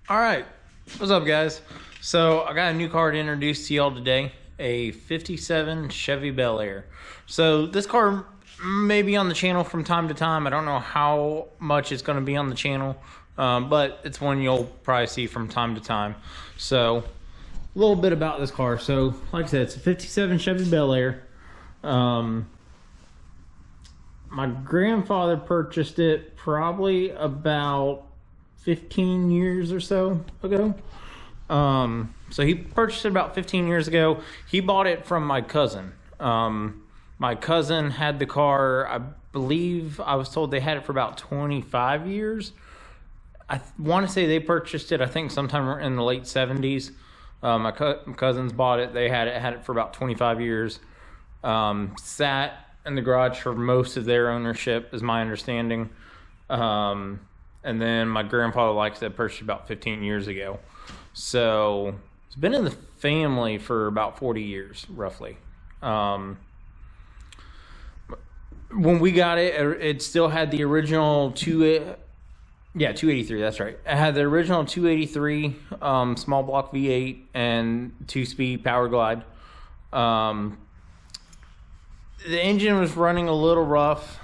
All right, what's up, guys? So I got a new car to introduce to y'all today, a 57 Chevy BelAir. So this car may be on the channel from time to time. I don't know how much it's going to be on the channel, but it's one you'll probably see from time to time. So a little bit about this car. So like I said, it's a 57 Chevy BelAir. My grandfather purchased it probably about 15 years or so ago. So he purchased it about 15 years ago. He bought it from my cousin. My cousin had the car, I believe I was told they had it for about 25 years. I want to say they purchased it, I think sometime in the late 70s. My cousins bought it. They had it for about 25 years. Sat in the garage for most of their ownership, is my understanding. And then my grandfather, like I said, purchased about 15 years ago. So it's been in the family for about 40 years, roughly. When we got it, it still had the original 283, that's right. It had the original 283 small block V8 and 2-speed power glide. The engine was running a little rough.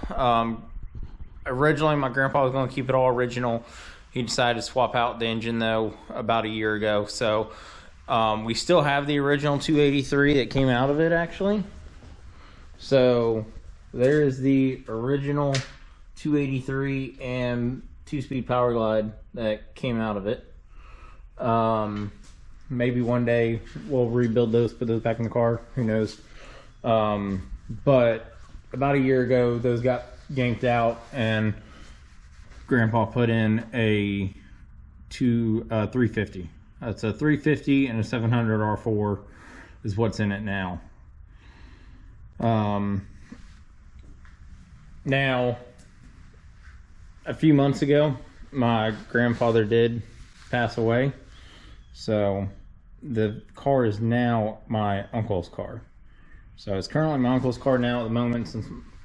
Originally, my grandpa was going to keep it all original. He decided to swap out the engine, though, about a year ago. So we still have the original 283 that came out of it, actually. So there is the original 283 and 2-speed power glide that came out of it. Maybe one day we'll rebuild those, put those back in the car. Who knows? But about a year ago, those got yanked out, and Grandpa put in a 350. That's a 350 and a 700 R4 is what's in it now. Now, a few months ago, my grandfather did pass away, so the car is now my uncle's car. So it's currently my uncle's car now at the moment,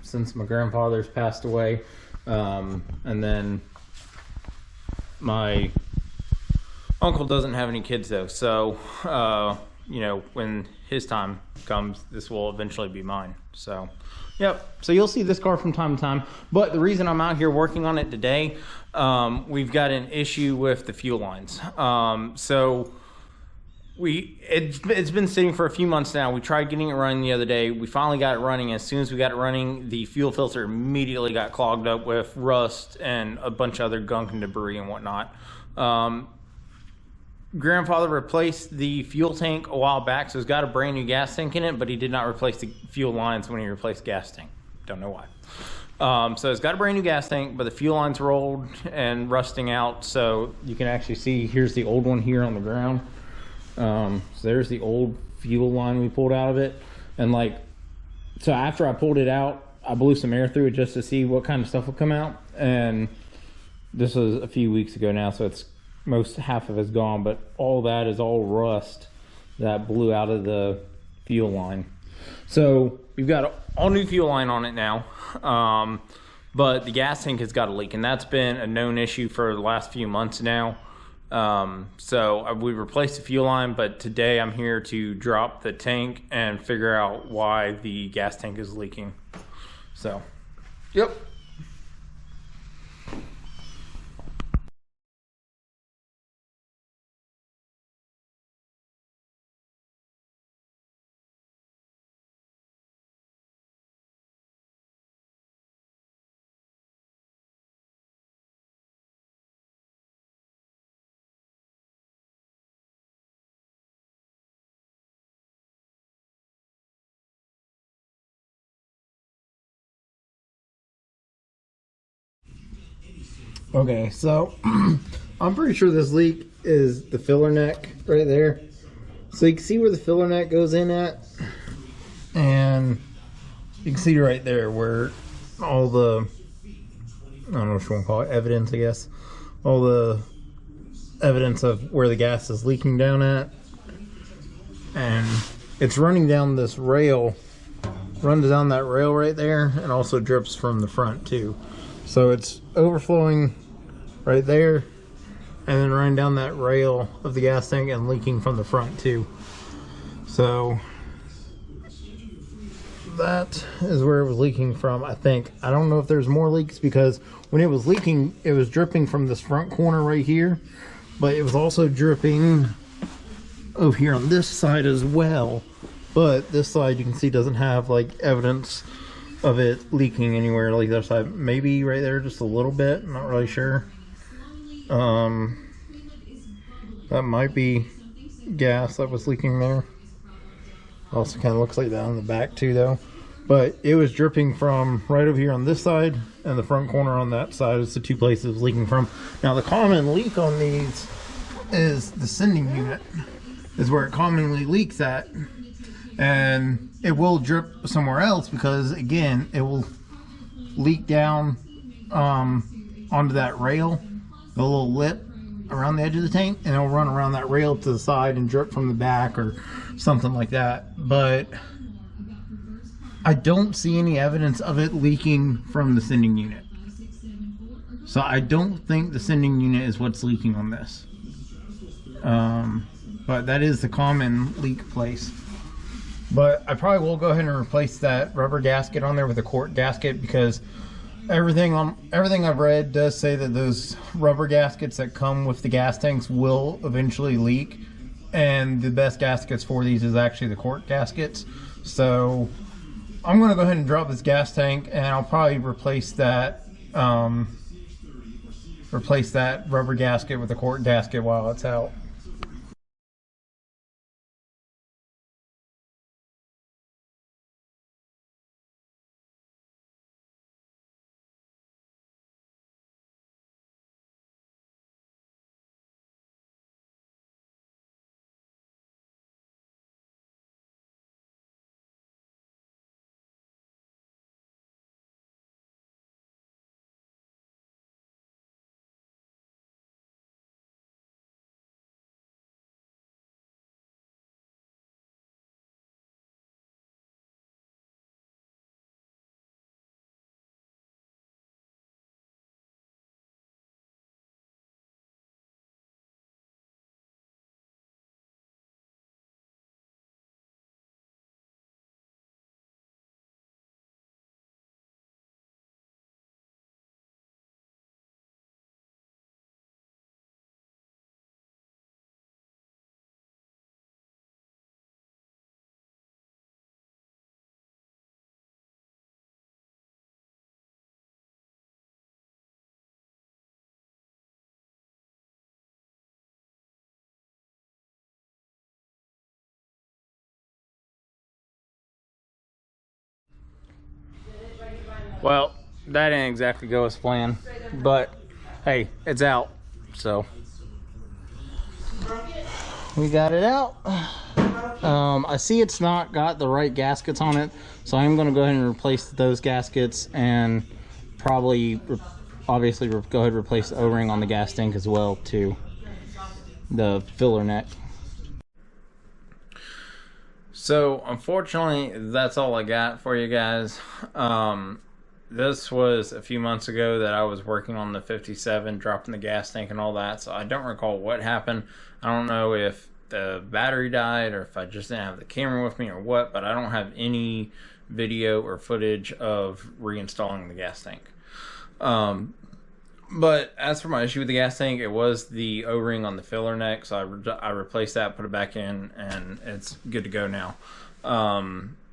since my grandfather's passed away. And then my uncle doesn't have any kids, though. So, you know, when his time comes, this will eventually be mine. So, yep. So you'll see this car from time to time. But the reason I'm out here working on it today, we've got an issue with the fuel lines. It's been sitting for a few months now. We tried getting it running the other day. We finally got it running. As soon as we got it running, the fuel filter immediately got clogged up with rust and a bunch of other gunk and debris and whatnot. Grandfather replaced the fuel tank a while back, so it's got a brand new gas tank in it, but he did not replace the fuel lines when he replaced the gas tank. Don't know why. So it's got a brand new gas tank, but the fuel lines are old and rusting out. So you can actually see, here's the old one here on the ground. So there's the old fuel line we pulled out of it. And so after I pulled it out, I blew some air through it just to see what kind of stuff would come out. And this was a few weeks ago now, so it's half of it's gone, but all that is all rust that blew out of the fuel line. So we've got an all new fuel line on it now. But the gas tank has got a leak, and that's been a known issue for the last few months now. So we replaced the fuel line, but today I'm here to drop the tank and figure out why the gas tank is leaking. So, yep. Okay, so I'm pretty sure this leak is the filler neck right there. So you can see where the filler neck goes in at, and you can see right there where all the, I don't know what you want to call it, evidence, I guess. All the evidence of where the gas is leaking down at. And it's running down this rail, runs down that rail right there, and also drips from the front too. So it's overflowing right there, and then running down that rail of the gas tank and leaking from the front too. So that is where it was leaking from, I think. I don't know if there's more leaks, because when it was leaking, it was dripping from this front corner right here, but it was also dripping over here on this side as well. But this side, you can see, doesn't have like evidence of it leaking anywhere like that side. Maybe right there just a little bit, I'm not really sure. That might be gas that was leaking there. Also kind of looks like that on the back too though. But it was dripping from right over here on this side, and the front corner on that side is the two places it was leaking from. Now the common leak on these is the sending unit, is where it commonly leaks at. And it will drip somewhere else because, again, it will leak down onto that rail, the little lip around the edge of the tank, and it'll run around that rail to the side and drip from the back or something like that. But I don't see any evidence of it leaking from the sending unit. So I don't think the sending unit is what's leaking on this. But that is the common leak place. But I probably will go ahead and replace that rubber gasket on there with a quart gasket, because everything I've read does say that those rubber gaskets that come with the gas tanks will eventually leak, and the best gaskets for these is actually the quart gaskets. So I'm going to go ahead and drop this gas tank, and I'll probably replace that rubber gasket with a quart gasket while it's out. Well, that didn't exactly go as planned, but hey, it's out, so we got it out. I see it's not got the right gaskets on it, so I'm going to go ahead and replace those gaskets, and probably obviously go ahead and replace the O-ring on the gas tank as well too, the filler neck. So unfortunately, that's all I got for you guys. This was a few months ago that I was working on the 57, dropping the gas tank and all that, so I don't recall what happened. I don't know if the battery died or if I just didn't have the camera with me or what, but I don't have any video or footage of reinstalling the gas tank. But as for my issue with the gas tank, it was the O-ring on the filler neck, so I replaced that, put it back in, and it's good to go now.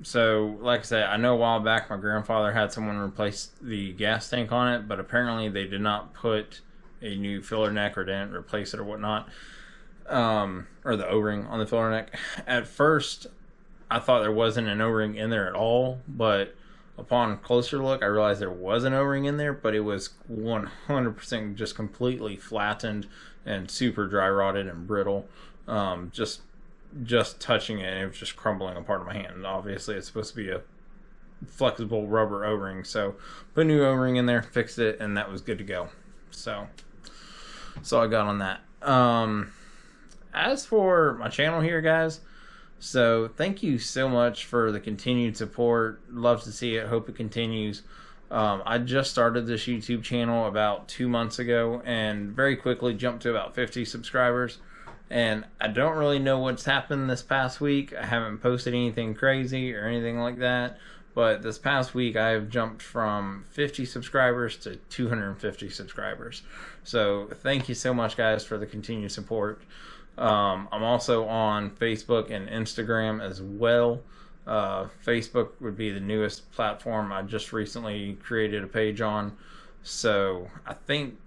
So like I said, I know a while back my grandfather had someone replace the gas tank on it, but apparently they did not put a new filler neck or didn't replace it or whatnot, or the O-ring on the filler neck. At first I thought there wasn't an O-ring in there at all, but upon closer look I realized there was an O-ring in there, but it was 100% just completely flattened and super dry rotted and brittle. Just touching it, and it was just crumbling apart in my hand. Obviously it's supposed to be a flexible rubber O-ring, so put a new O-ring in there, fixed it, and that was good to go. So that's all I got on that. As for my channel here, guys, so thank you so much for the continued support. Love to see it, hope it continues. I just started this YouTube channel about 2 months ago and very quickly jumped to about 50 subscribers. And I don't really know what's happened this past week. I haven't posted anything crazy or anything like that. But this past week, I have jumped from 50 subscribers to 250 subscribers. So thank you so much, guys, for the continued support. I'm also on Facebook and Instagram as well. Facebook would be the newest platform I just recently created a page on. So I think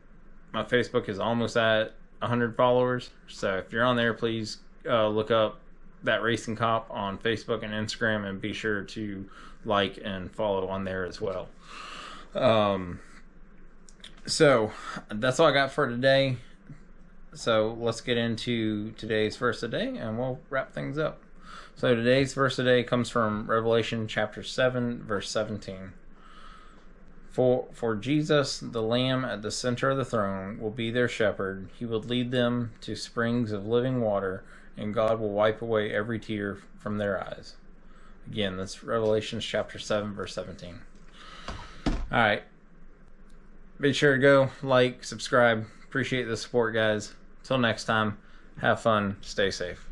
my Facebook is almost at 100 followers. So if you're on there, please look up That Racing Cop on Facebook and Instagram, and be sure to like and follow on there as well. So that's all I got for today. So let's get into today's verse of the day, and we'll wrap things up. So today's verse of the day comes from Revelation chapter 7, verse 17. For Jesus, the Lamb at the center of the throne, will be their shepherd. He will lead them to springs of living water, and God will wipe away every tear from their eyes. Again, that's Revelation chapter 7, verse 17. Alright. Be sure to go, like, subscribe. Appreciate the support, guys. Until next time, have fun, stay safe.